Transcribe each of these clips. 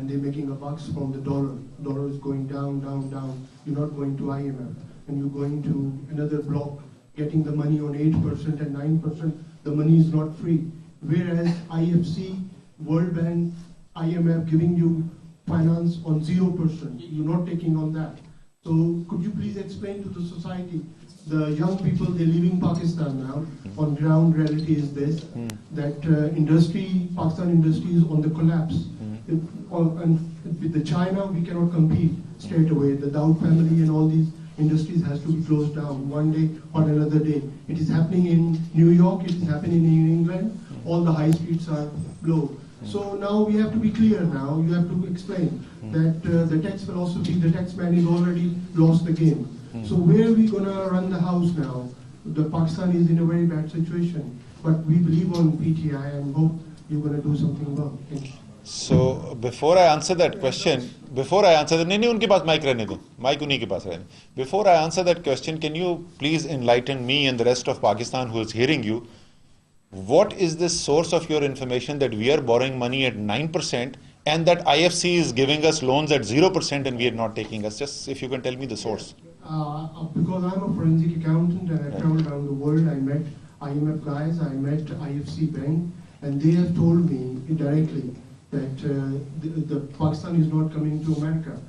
and they're making a bucks from the dollar. Dollar is going down, down, down. You're not going to IMF, and you're going to another block, getting the money on 8% and 9%. The money is not free. Whereas IFC, World Bank, IMF giving you finance on 0%. You're not taking on that. So could you please explain to the society, the young people, they're leaving Pakistan now. On ground reality is this, that Pakistan industry is on the collapse. And with the China, we cannot compete straight away. The Dawood family and all these industries has to be closed down one day or another day. It is happening in New York, it is happening in England. All the high streets are blown. So now we have to be clear now. You have to explain that the tax philosophy, the tax man is already lost the game. So where are we going to run the house now? The Pakistan is in a very bad situation. But we believe on PTI and hope you're going to do something about it. Thank you. So before I answer that question, before I answer that, नहीं उनके पास mic रहने दो, mic उन्हीं के पास रहने. Before I answer that question, can you please enlighten me and the rest of Pakistan who is hearing you? What is the source of your information that we are borrowing money at 9% and that IFC is giving us loans at 0% and we are not taking us? Just if you can tell me the source. Because I'm a forensic accountant and I traveled around the world, I met IMF guys, I met IFC Bank, and they have told me indirectly that the Pakistan is not coming to America.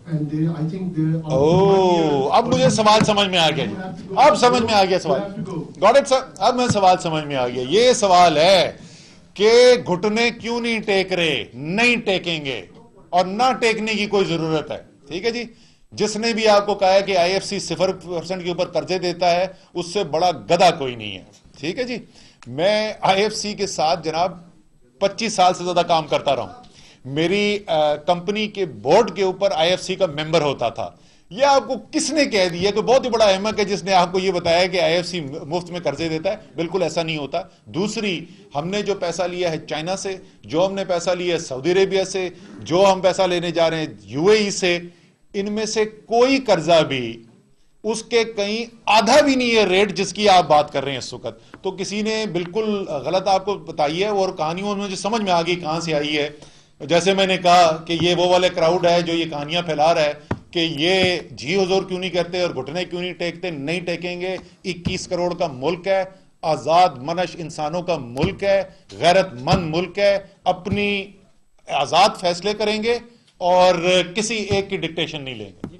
And they, I think they are... Oh, अब मुझे सवाल समझ में आ गया जी. अब समझ में आ गया सवाल. Got it, sir? अब मैं सवाल समझ में आ गया. ये सवाल है कि घुटने क्यों नहीं टेक रहे? नहीं टेकेंगे और ना टेकने की कोई जरूरत है. ठीक है जी. जिसने भी आपको कहा है कि IFC 0% के ऊपर कर्जे देता है, उससे बड़ा गधा कोई नहीं है. ठीक है जी. मैं IFC के साथ जनाब 25 साल से ज्यादा काम करता रहा हूं. मेरी कंपनी के बोर्ड के ऊपर IFC का मेंबर होता था. यह आपको किसने कह दिया कि बहुत ही बड़ा अहमक है जिसने आपको यह बताया कि IFC मुफ्त में कर्जे देता है? बिल्कुल ऐसा नहीं होता. दूसरी, हमने जो पैसा लिया है चाइना से, जो हमने पैसा लिया है सऊदी अरेबिया से, जो हम पैसा लेने जा रहे हैं UAE से, इनमें से कोई कर्जा भी उसके कहीं आधा भी नहीं है रेट जिसकी आप बात कर रहे हैं इस वक्त. तो किसी ने बिल्कुल गलत आपको बताई है और कहानियों मुझे समझ में आ गई कहां से आई है. जैसे मैंने कहा कि ये वो वाले क्राउड है जो ये कहानियां फैला रहा है कि ये जी हुजूर क्यों नहीं करते और घुटने क्यों नहीं टेकते. नहीं टेकेंगे. 21 करोड़ का मुल्क है, आजाद मनश इंसानों का मुल्क है, गैरतमंद मुल्क है. अपनी आजाद फैसले करेंगे और किसी एक की डिक्टेशन नहीं लेंगे.